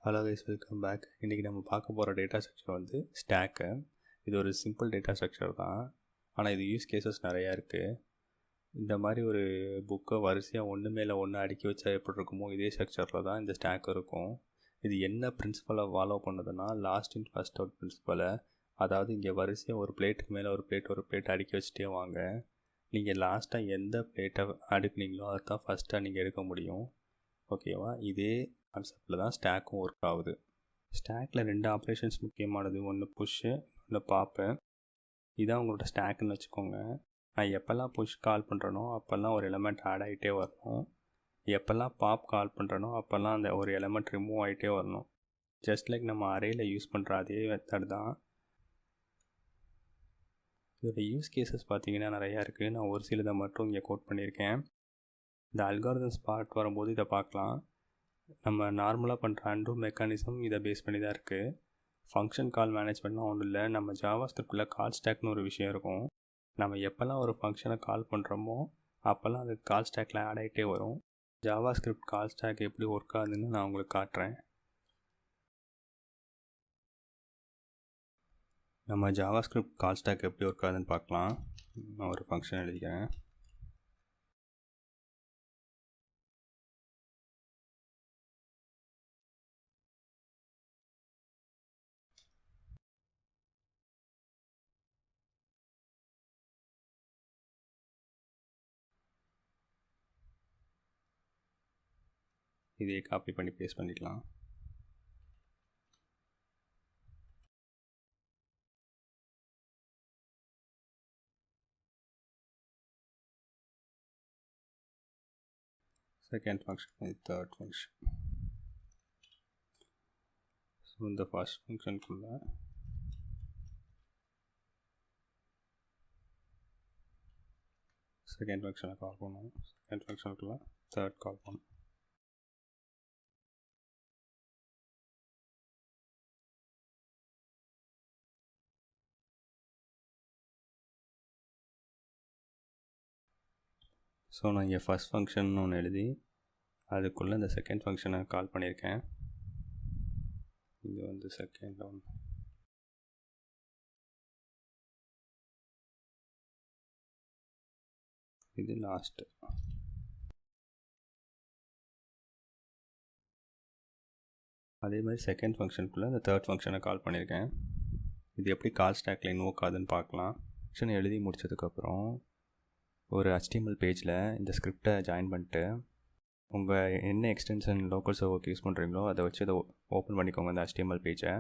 Hello guys, welcome back. இன்றைக்கி நம்ம பார்க்க போகிற டேட்டா ஸ்ட்ரக்சர் வந்து ஸ்டாக்கு. இது ஒரு சிம்பிள் டேட்டா ஸ்ட்ரக்சர் தான், ஆனால் இது யூஸ் கேசஸ் நிறையா இருக்குது. இந்த மாதிரி ஒரு புக்கை வரிசையாக ஒன்று மேலே ஒன்று அடுக்கி வச்சா எப்படி இருக்குமோ இதே ஸ்ட்ரக்சரில் தான் இந்த ஸ்டாக் இருக்கும். இது என்ன பிரின்சிபலை ஃபாலோ பண்ணுதுன்னா லாஸ்ட் இன் ஃபர்ஸ்ட் அவுட் பிரின்சிபலை. அதாவது இங்கே வரிசையாக ஒரு பிளேட்டுக்கு மேலே ஒரு பிளேட் அடுக்கி வச்சுட்டே வாங்க. நீங்கள் லாஸ்ட்டாக எந்த பிளேட்டை அடுக்குனீங்களோ அதை தான் ஃபஸ்ட்டாக நீங்கள் எடுக்க முடியும். ஓகேவா? இதே கான்செப்டில் தான் ஸ்டாக்கும் ஒர்க் ஆகுது. ஸ்டாக்கில் 2 ஆப்ரேஷன்ஸ் முக்கியமானது. ஒன்று புஷ்ஷு, ஒன்று பாப்பு. இதான் உங்களோட ஸ்டாக்குன்னு வச்சுக்கோங்க. நான் எப்போல்லாம் புஷ் கால் பண்ணுறனோ அப்போல்லாம் ஒரு எலமெண்ட் ஆட் ஆகிட்டே வரணும். எப்போல்லாம் பாப் கால் பண்ணுறனோ அப்போல்லாம் அந்த ஒரு எலமெண்ட் ரிமூவ் ஆகிட்டே வரணும். ஜஸ்ட் லைக் நம்ம அரேயில் யூஸ் பண்ணுற அதே மெத்தட் தான். இதோட யூஸ் கேசஸ் பார்த்தீங்கன்னா நிறையா இருக்குது. நான் ஒரு சிலதை மட்டும் இங்கே கோட் பண்ணியிருக்கேன். இந்த அல்காரிதம்ஸ் பார்ட் வரும்போது இதை பார்க்கலாம். நம்ம நார்மலாக பண்ணுற அன்டூ மெக்கானிசம் இதை பேஸ் பண்ணி தான் இருக்குது. ஃபங்க்ஷன் கால் மேனேஜ்மெண்ட்லாம் ஒன்றும் இல்லை. நம்ம ஜாவா ஸ்கிரிப்டில் கால் ஸ்டாக்னு ஒரு விஷயம் இருக்கும். நம்ம எப்போல்லாம் ஒரு ஃபங்க்ஷனை கால் பண்ணுறோமோ அப்போல்லாம் அது கால் ஸ்டாக்கில் ஆட் ஆகிட்டே வரும். ஜாவா ஸ்கிரிப்ட் கால் ஸ்டாக் எப்படி ஒர்க் ஆகுதுன்னு நான் உங்களுக்கு காட்டுறேன். நம்ம ஜாவா ஸ்கிரிப்ட் கால் ஸ்டாக் எப்படி ஒர்க் ஆகுதுன்னு பார்க்கலாம். நான் ஒரு ஃபங்க்ஷன் எழுதிக்கிறேன். இதையே காப்பி பண்ணி பேஸ்ட் பண்ணிக்கலாம். செகண்ட் ஃபங்க்ஷன், இது தேர்ட் ஃபங்க்ஷன். ஸோ இந்த ஃபர்ஸ்ட் ஃபங்க்ஷனுக்குள்ள செகண்ட் ஃபங்க்ஷனை கால் பண்ணுவோம். செகண்ட் ஃபங்க்ஷனுக்குள்ள தேர்ட் கால் பண்ணுவோம். ஸோ நான் இங்கே ஃபஸ்ட் ஃபங்க்ஷன் ஒன்று எழுதி அதுக்குள்ளே இந்த செகண்ட் ஃபங்க்ஷனை கால் பண்ணியிருக்கேன். இது வந்து செகண்ட் ஒன். இது லாஸ்ட்டு. அதே மாதிரி செகண்ட் ஃபங்க்ஷனுக்குள்ளே இந்த தேர்ட் ஃபங்க்ஷனை கால் பண்ணியிருக்கேன். இது எப்படி கால் ஸ்டாக்கில் இன்வோக் ஆகுதுன்னு பார்க்கலாம். ஃபங்க்ஷன் எழுதி முடித்ததுக்கப்புறம் ஒரு HTML பேஜில் இந்த ஸ்கிரிப்டை ஜாயின் பண்ணிட்டு உங்கள் என்ன எக்ஸ்டென்ஷன் லோக்கல் சர்வருக்கு யூஸ் பண்ணுறீங்களோ அதை வச்சு அதை ஓப்பன் பண்ணிக்கோங்க. இந்த HTML பேஜை.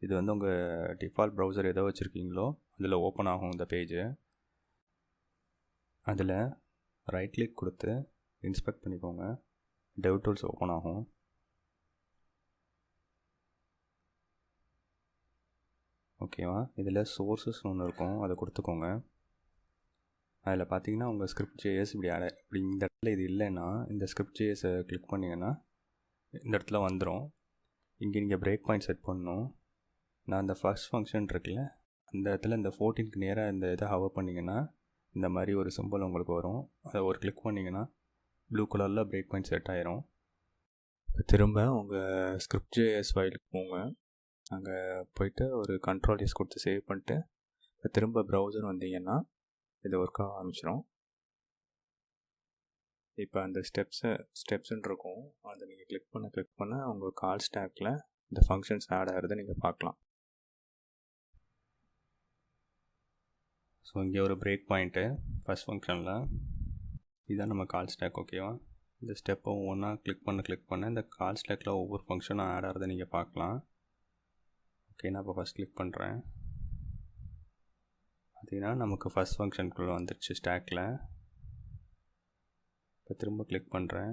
இது வந்து உங்கள் டிஃபால்ட் ப்ரௌசர் எதோ வச்சுருக்கீங்களோ அதில் ஓப்பன் ஆகும் இந்த பேஜு. அதில் ரைட் கிளிக் கொடுத்து இன்ஸ்பெக்ட் பண்ணிக்கோங்க. டெவ் டூல்ஸ் ஓப்பன் ஆகும். ஓகேவா? இதில் சோர்ஸஸ் ஒன்று இருக்கும், அதை கொடுத்துக்கோங்க. அதில் பார்த்தீங்கன்னா உங்கள் ஸ்கிரிப்ட் ஜேஎஸ் இப்படி இந்த இடத்துல இது இல்லைன்னா இந்த ஸ்கிரிப்ட் ஜேஎஸை கிளிக் பண்ணிங்கன்னா இந்த இடத்துல வந்துடும். இங்கே நீங்கள் பிரேக் பாயிண்ட் செட் பண்ணணும். நான் இந்த ஃபர்ஸ்ட் ஃபங்க்ஷன் இருக்குல்ல அந்த இடத்துல இந்த 14க்கு நேராக இந்த இதை ஹவர் பண்ணிங்கன்னா இந்த மாதிரி ஒரு சிம்பிள் உங்களுக்கு வரும். அதை ஒரு கிளிக் பண்ணிங்கன்னா ப்ளூ கலரில் பிரேக் பாயிண்ட் செட் ஆயிரும். இப்போ திரும்ப உங்கள் ஸ்கிரிப்ட் ஜேஎஸ் ஃபைலுக்கு போங்க. அங்கே போய்ட்டு ஒரு Ctrl+S கொடுத்து சேவ் பண்ணிட்டு இப்போ திரும்ப ப்ரௌசர் வந்தீங்கன்னா இது ஒர்க் ஆக ஆரம்பிச்சிடும். இப்போ அந்த ஸ்டெப்ஸுன்னு இருக்கும், அதை நீங்கள் கிளிக் பண்ண உங்கள் கால் ஸ்டாக்கில் இந்த ஃபங்க்ஷன்ஸ் ஆட் ஆகிறத நீங்கள் பார்க்கலாம். ஸோ இங்கே ஒரு பிரேக் பாயிண்ட்டு ஃபஸ்ட் ஃபங்க்ஷனில். இதுதான் நம்ம கால் ஸ்டாக். ஓகேவா? இந்த ஸ்டெப்பை ஒவ்வொன்றா கிளிக் பண்ண இந்த கால் ஸ்டாக்கில் ஒவ்வொரு ஃபங்க்ஷனும் ஆட் ஆகிறத நீங்கள் பார்க்கலாம். ஓகே, நான் இப்போ ஃபஸ்ட் கிளிக் பண்ணுறேன். பார்த்தீங்கன்னா நமக்கு ஃபஸ்ட் ஃபங்க்ஷனுக்குள்ளே வந்துடுச்சு ஸ்டாக்கில். இப்போ திரும்ப கிளிக் பண்ணுறேன்.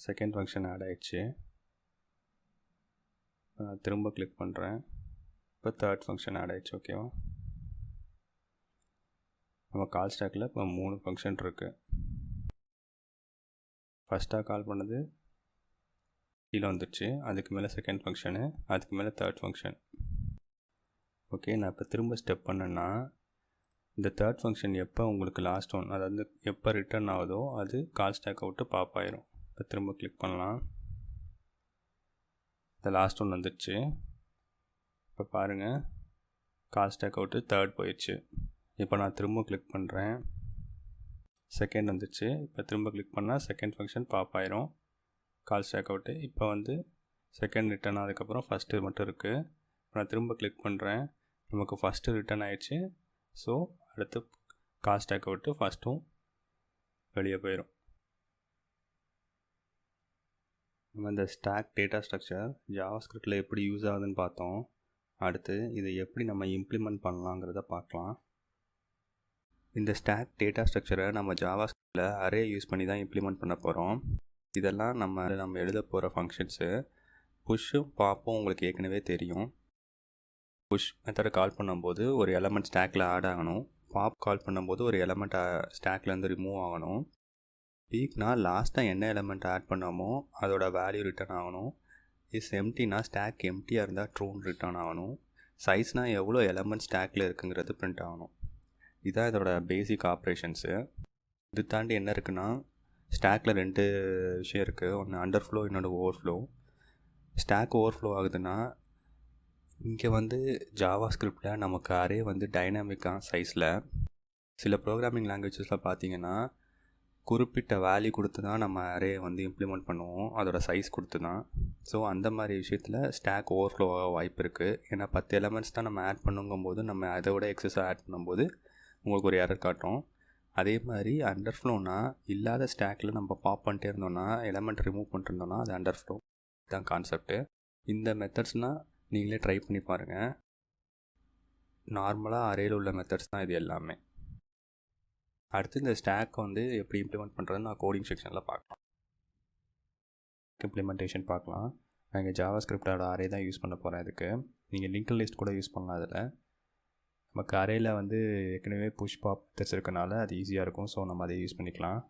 செகண்ட் ஃபங்க்ஷன் ஆட் ஆகிடுச்சு. திரும்ப கிளிக் பண்ணுறேன். இப்போ தேர்ட் ஃபங்க்ஷன் ஆட் ஆகிடுச்சு. ஓகேவா? நம்ம கால் ஸ்டாக்கில் இப்போ 3 ஃபங்க்ஷன் இருக்குது. ஃபஸ்ட்டாக கால் பண்ணது கீழே வந்துடுச்சு. அதுக்கு மேலே செகண்ட் ஃபங்க்ஷனு, அதுக்கு மேலே தேர்ட் ஃபங்க்ஷன். ஓகே, நான் இப்போ திரும்ப ஸ்டெப் பண்ணேன்னா இந்த தேர்ட் ஃபங்க்ஷன் எப்போ உங்களுக்கு லாஸ்ட் ஒன், அதாவது எப்போ ரிட்டர்ன் ஆகுதோ அது கால் ஸ்டாக்கை விட்டு பாப் ஆயிரும். இப்போ திரும்ப கிளிக் பண்ணலாம். இந்த லாஸ்ட் ஒன் வந்துடுச்சு. இப்போ பாருங்கள், கால் ஸ்டாக் அவுட்டு தேர்ட் போயிடுச்சு. இப்போ நான் திரும்ப கிளிக் பண்ணுறேன், செகண்ட் வந்துச்சு. இப்போ திரும்ப கிளிக் பண்ணால் செகண்ட் ஃபங்க்ஷன் பாப் ஆயிரும், கால் ஸ்டாக் அவுட்டு. இப்போ வந்து செகண்ட் ரிட்டர்ன் ஆனதுக்கப்புறம் ஃபஸ்ட்டு மட்டும் இருக்குது. நான் திரும்ப கிளிக் பண்ணுறேன், நமக்கு ஃபஸ்ட்டு ரிட்டர்ன் ஆயிடுச்சு. ஸோ அடுத்து கால் ஸ்டாக் அவுட்டு ஃபஸ்ட்டும் வெளியே போயிடும். நம்ம இந்த ஸ்டாக் டேட்டா ஸ்ட்ரக்சர் ஜாவாஸ்கிரிப்டில் எப்படி யூஸ் ஆகுதுன்னு பார்த்தோம். அடுத்து இதை எப்படி நம்ம இம்ப்ளிமெண்ட் பண்ணலாங்கிறத பார்க்கலாம். இந்த ஸ்டாக் டேட்டா ஸ்ட்ரக்சரை நம்ம ஜாவாஸ்கிரிப்டில் அரே யூஸ் பண்ணி தான் இம்ப்ளிமெண்ட் பண்ண போகிறோம். இதெல்லாம் நம்ம எழுத போகிற ஃபங்க்ஷன்ஸு. புஷ்ஷும் பாப்பும் உங்களுக்கு ஏற்கனவே தெரியும். புஷ் மெத்தடை கால் பண்ணும்போது ஒரு எலமெண்ட் ஸ்டாக்கில் ஆட் ஆகணும். பாப் கால் பண்ணும்போது ஒரு எலமெண்ட் ஸ்டாக்லேருந்து ரிமூவ் ஆகணும். பீக்னா லாஸ்ட்டாக என்ன எலமெண்ட் ஆட் பண்ணோமோ அதோட வேல்யூ ரிட்டர்ன் ஆகணும். எம்டினா ஸ்டாக் எம்டியாக இருந்தால் ட்ரூன்னு ரிட்டர்ன் ஆகணும். சைஸ்னால் எவ்வளோ எலமெண்ட் ஸ்டாக்கில் இருக்குங்கிறது பிரிண்ட் ஆகணும். இதுதான் இதோட பேசிக் ஆப்ரேஷன்ஸு. இது தாண்டி என்ன இருக்குன்னா, ஸ்டாக்கில் 2 விஷயம் இருக்குது. ஒன்று அண்டர் ஃப்ளோ, இன்னொன்று overflow. Stack overflow ஆகுதுன்னா, இங்கே வந்து ஜாவாஸ்கிரிப்டில் நமக்கு அரே வந்து டைனாமிக்கான சைஸில். சில ப்ரோக்ராமிங் லாங்குவேஜஸில் பார்த்தீங்கன்னா குறிப்பிட்ட வேல்யூ கொடுத்து தான் நம்ம அரே வந்து இம்ப்ளிமெண்ட் பண்ணுவோம், அதோட சைஸ் கொடுத்து தான். ஸோ அந்த மாதிரி விஷயத்தில் ஸ்டாக் ஓவர் ஃப்ளோ ஆக வாய்ப்பு இருக்குது. ஏன்னா 10 எலமெண்ட்ஸ் தான் நம்ம ஆட் பண்ணுங்கும்போது நம்ம அதை விட எக்ஸஸாக ஆட் பண்ணும்போது உங்களுக்கு ஒரு எரர் காட்டும். அதே மாதிரி அண்டர் ஃப்ளோனா இல்லாத ஸ்டாக்கில் நம்ம பாப் பண்ணிட்டே இருந்தோம்னா, எலமெண்ட் ரிமூவ் பண்ணிருந்தோம்னா அது அண்டர் ஃப்ளோ தான் கான்செப்ட்டு. இந்த மெத்தட்ஸ்னால் நீங்களே ட்ரை பண்ணி பாருங்கள். நார்மலாக அரேயில் உள்ள மெத்தட்ஸ் தான் இது எல்லாமே. அடுத்து இந்த ஸ்டாக் வந்து எப்படி இம்ப்ளிமெண்ட் பண்ணுறதுன்னு நான் கோடிங் செக்ஷனில் பார்க்கலாம். இம்ப்ளிமெண்டேஷன் பார்க்கலாம். நான் இங்கே ஜாவாஸ்கிரிப்டோட அரே தான் யூஸ் பண்ண போகிறேன். இதுக்கு நீங்கள் லிங்க் லிஸ்ட் கூட யூஸ் பண்ணலாம். அதில் நமக்கு அரேயில் வந்து ஏற்கனவே புஷ் பாப் மெத்தட்ஸ் இருக்கனால அது ஈஸியாக இருக்கும். ஸோ நம்ம அதை யூஸ் பண்ணிக்கலாம்.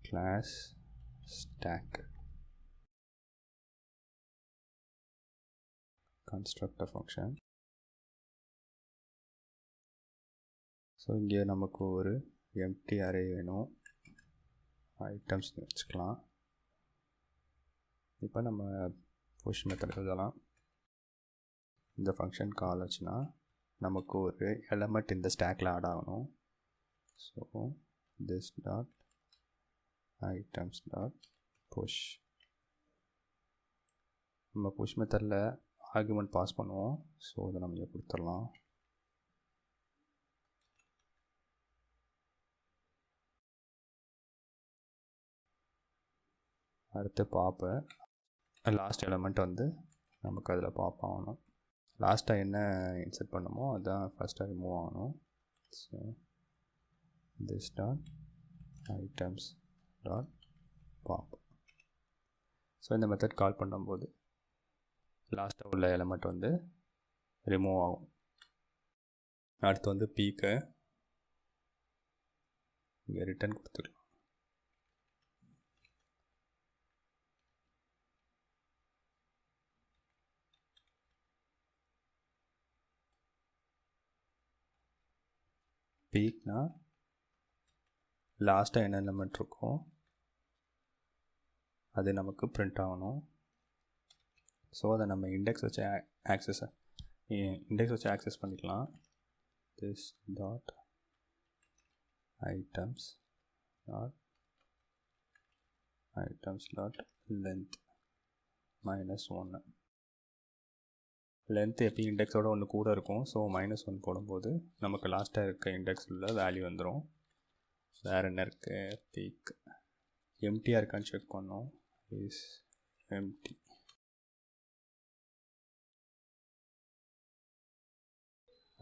Class stack constructor function. So இங்கே நமக்கு ஒரு எம்டி அரே வேணும், ஐட்டம்ஸ் வச்சுக்கலாம். இப்போ நம்ம புஷ் மெத்தட் எழுதலாம். இந்த ஃபங்க்ஷன் கால் ஆச்சுன்னா நமக்கு ஒரு எலமெண்ட் இந்த ஸ்டாக்கில் ஆட் ஆகணும். So this dot items dot push. நம்ம புஷ் மெத்தடில் ஆர்குமெண்ட் பாஸ் பண்ணுவோம். ஸோ இதை நம்ம இங்கே கொடுத்துடலாம். அடுத்து பாப்பு லாஸ்ட் எலமெண்ட் வந்து நமக்கு அதில் பாப் ஆகணும். லாஸ்ட்டாக என்ன இன்சர்ட் பண்ணமோ அதுதான் ஃபஸ்ட்டாக ரிமூவ் ஆகணும். So this dot items dot pop. So இந்த மெத்தட் கால் பண்ணும்போது லாஸ்ட்டாக உள்ள எலமெண்ட் வந்து ரிமூவ் ஆகும். அடுத்து வந்து பீக்கை இங்கே ரிட்டர்ன் கொடுத்துக்கலாம். பீக்னா லாஸ்ட்டாக என்ன எலமெண்ட் இருக்கோ அது நமக்கு பிரிண்ட் ஆகணும். ஸோ அதை நம்ம இண்டெக்ஸ் வச்சு ஆக்சஸ் பண்ணிக்கலாம். This dot items dot length -1. Length எப்பயும் இண்டெக்ஸோட ஒன்று கூட இருக்கும். ஸோ -1 போடும்போது நமக்கு லாஸ்ட்டாக இருக்க இண்டெக்ஸில் வேல்யூ வந்துடும். வேறு என்ன இருக்குது, பீக் எம்டியாக இருக்கான்னு செக் பண்ணோம். Is empty.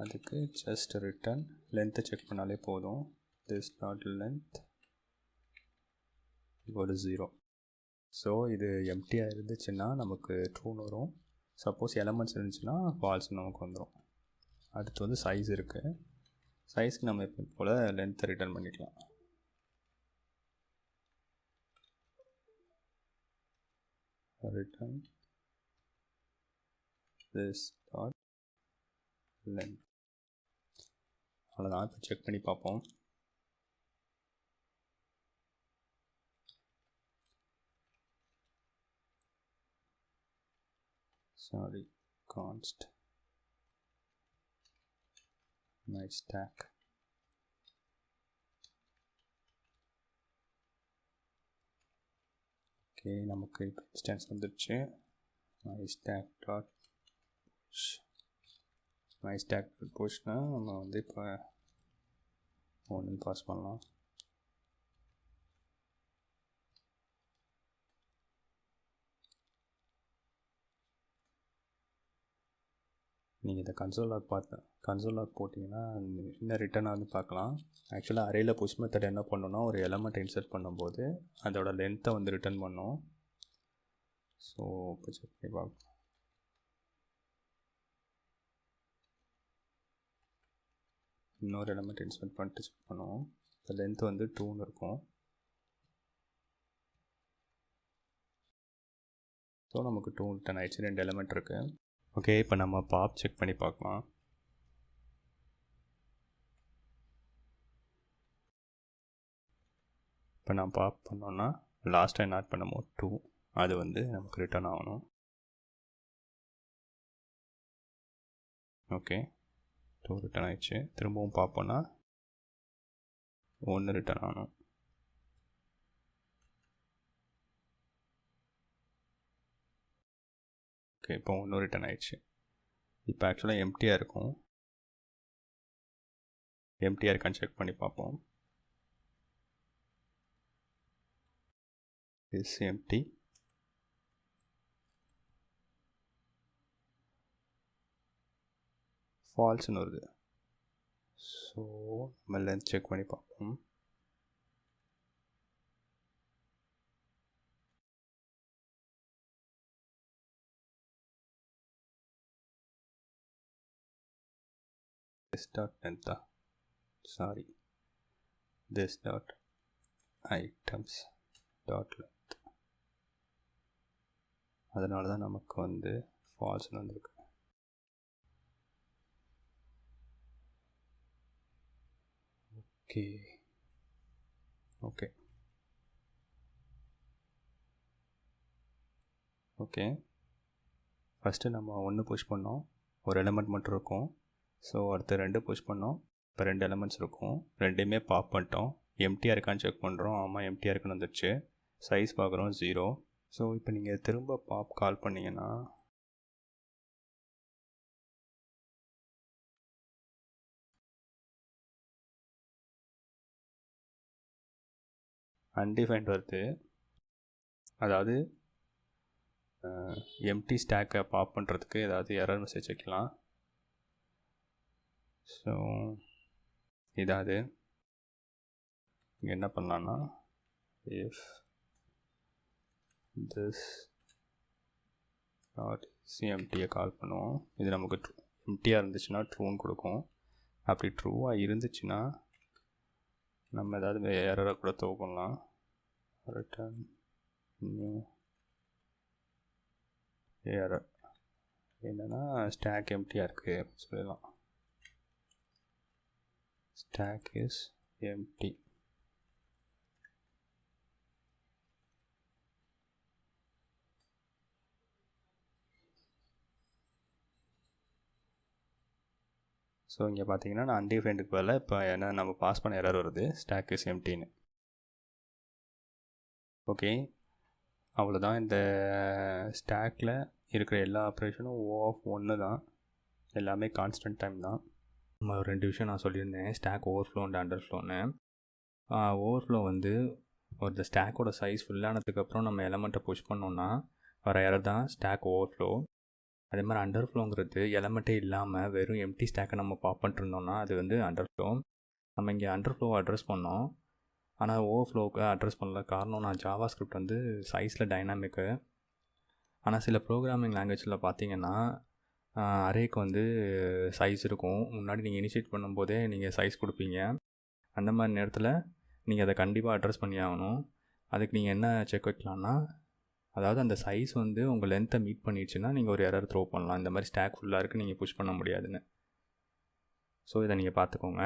அதுக்கு ஜஸ்ட் ரிட்டர்ன் லென்த்தை செக் பண்ணாலே போதும். திஸ் டாட் லென்த் ஒரு 0. ஸோ இது எம்டியாக இருந்துச்சுன்னா நமக்கு ட்ரூன்னு வரும். சப்போஸ் எலமெண்ட்ஸ் இருந்துச்சுன்னா ஃபால்ஸ் நமக்கு வந்துடும். அடுத்து வந்து சைஸ் இருக்குது. சைஸ்க்கு நம்ம எப்போ போல் லென்த்தை ரிட்டர்ன் பண்ணிக்கலாம். Return this dot length. அவ்வளோதான். இப்போ செக் பண்ணி பார்ப்போம். sorry, const my stack. Okay, நமக்கு இப்போ இன்ஸ்டன்ஸ் வந்துடுச்சு. my stack dot push. my stack dot pushனா நம்ம வந்து இப்போ ஒன்று பாஸ் பண்ணலாம். நீங்கள் இதை கன்சோல் லாக் போட்டிங்கன்னா என்ன ரிட்டர்ன் ஆகுது பார்க்கலாம். ஆக்சுவலாக அரேயில் புஷ் மெத்தட் என்ன பண்ணணும்னா ஒரு எலமெண்ட் இன்சர்ட் பண்ணும்போது அதோட லென்த்தை வந்து ரிட்டர்ன் பண்ணும். ஸோ இப்போ செக் பண்ணி பார்க்கலாம். இன்னொரு எலமெண்ட் இன்சர்ட் பண்ணிட்டு செக் பண்ணுவோம். இப்போ லென்த் வந்து 2ன்னு இருக்கும். ஸோ நமக்கு 2 ரிட்டர்ன் ஆயிடுச்சு. 2 எலமெண்ட் இருக்குது. ஓகே, இப்போ நம்ம பாப் செக் பண்ணி பார்க்கலாம். இப்போ நான் பாப் பண்ணோன்னா லாஸ்ட் டைம் ஆட் பண்ணும்போது 2 அது வந்து நமக்கு ரிட்டர்ன் ஆகணும். ஓகே, 2 ரிட்டர்ன் ஆயிடுச்சு. திரும்பவும் பாப் பண்ணால் 1 ரிட்டர்ன் ஆகணும். ஓகே, இப்போ 1 ரிட்டர்ன் ஆயிடுச்சு. இப்போ ஆக்சுவலாக எம்டியாக இருக்கும். எம்டியாக இருக்கான்னு செக் பண்ணி பார்ப்போம். Is empty. ஃபால்ஸ்னு வருது. ஸோ நம்ம லென்த் செக் பண்ணி பார்ப்போம். this dot length, sorry, this dot items dot length. அதனால தான் நமக்கு வந்து ஃபால்ஸ்னு வந்திருக்கு. ஓகே ஓகே ஓகே ஃபஸ்ட்டு நம்ம 1 புஷ் பண்ணோம். ஒரு எலிமெண்ட் மட்டும் இருக்கும். ஸோ அடுத்து 2 புஷ் பண்ணோம். இப்போ 2 எலிமெண்ட்ஸ் இருக்கும். ரெண்டையுமே பாப் பண்ணிட்டோம். எம்டியாக இருக்கான்னு செக் பண்ணுறோம். ஆமாம், எம்டியாக இருக்குன்னு வந்துடுச்சு. சைஸ் பார்க்குறோம் 0. ஸோ இப்போ நீங்கள் திரும்ப பாப் கால் பண்ணிங்கன்னா அன்டிஃபைன்ட் வருது. அதாவது எம்டி ஸ்டாக்கை பாப் பண்ணுறதுக்கு ஏதாவது எரர் மெசேஜ் வைக்கலாம். ஸோ இதாவது இங்கே என்ன பண்ணலான்னா இஃப் திஸ் டாட் எம்டியை கால் பண்ணுவோம். இது நமக்கு எம்டியாக இருந்துச்சுன்னா ட்ரூன்னு கொடுக்கும். அப்படி ட்ரூவாக இருந்துச்சுன்னா நம்ம ஏதாவது எரரை கூட த்ரோ பண்ணலாம். ரிட்டர்ன் நியூ எரர் என்னென்னா ஸ்டாக் எம்டியாக இருக்குது அப்படின்னு சொல்லலாம். stack is empty. ஸோ இங்கே பார்த்தீங்கன்னா நான் அன்டிஃபைண்டுக்கு பதில் இப்போ என்ன நம்ம பாஸ் பண்ண எரர் வருது, ஸ்டாக் இஸ் எம்டின்னு. ஓகே, அவ்வளோதான். இந்த ஸ்டாக்கில் இருக்கிற எல்லா ஆப்ரேஷனும் O(1) தான். எல்லாமே கான்ஸ்டன்ட் டைம் தான். நம்ம 2 விஷயம் நான் சொல்லியிருந்தேன், ஸ்டாக் ஓவர்ஃப்ளோ அண்ட் அண்டர்ஃப்ளோன்னு. ஓவர்ஃப்ளோ வந்து ஒரு ஸ்டாக்கோட சைஸ் ஃபுல்லானதுக்கப்புறம் நம்ம எலமெண்ட்டை புஷ் பண்ணோன்னா வர எரர் தான் ஸ்டாக் ஓவர்ஃப்ளோ. அதே மாதிரி அண்டர்ஃப்ளோங்கிறது எலமெண்ட்டே இல்லாமல் வெறும் எம்டி ஸ்டாக்கை நம்ம பாப் பண்ணிருந்தோம்னா அது வந்து அண்டர்ஃப்ளோ. நம்ம இங்கே அண்டர்ஃப்ளோவை அட்ரஸ் பண்ணோம், ஆனால் ஓவர்ஃப்ளோவுக்கு அட்ரஸ் பண்ணல. காரணம், நான் ஜாவா ஸ்கிரிப்ட் வந்து சைஸில் டைனாமிக்கு. ஆனால் சில ப்ரோக்ராமிங் லாங்குவேஜில் பார்த்தீங்கன்னா அரேக்கு வந்து சைஸ் இருக்கும். முன்னாடி நீங்கள் இனிஷியேட் பண்ணும்போதே நீங்கள் சைஸ் கொடுப்பீங்க. அந்த மாதிரி நேரத்தில் நீங்கள் அதை கண்டிப்பாக அட்ரஸ் பண்ணி ஆகணும். அதுக்கு நீங்கள் என்ன செக் வைக்கலாம்னா, அதாவது அந்த சைஸ் வந்து உங்கள் லென்த்தை மீட் பண்ணிடுச்சுன்னா நீங்கள் ஒரு எரர் த்ரோ பண்ணலாம். இந்த மாதிரி ஸ்டாக் ஃபுல்லாக இருக்குது, நீங்கள் புஷ் பண்ண முடியாதுன்னு. ஸோ இதை நீங்கள் பார்த்துக்கோங்க.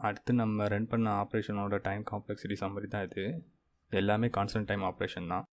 அடுத்து நம்ம ரன் பண்ண ஆப்ரேஷனோட டைம் காம்ப்ளெக்சிட்டி சம்மரி தான் இது. எல்லாமே கான்ஸ்டன்ட் டைம் ஆப்ரேஷன் தான்.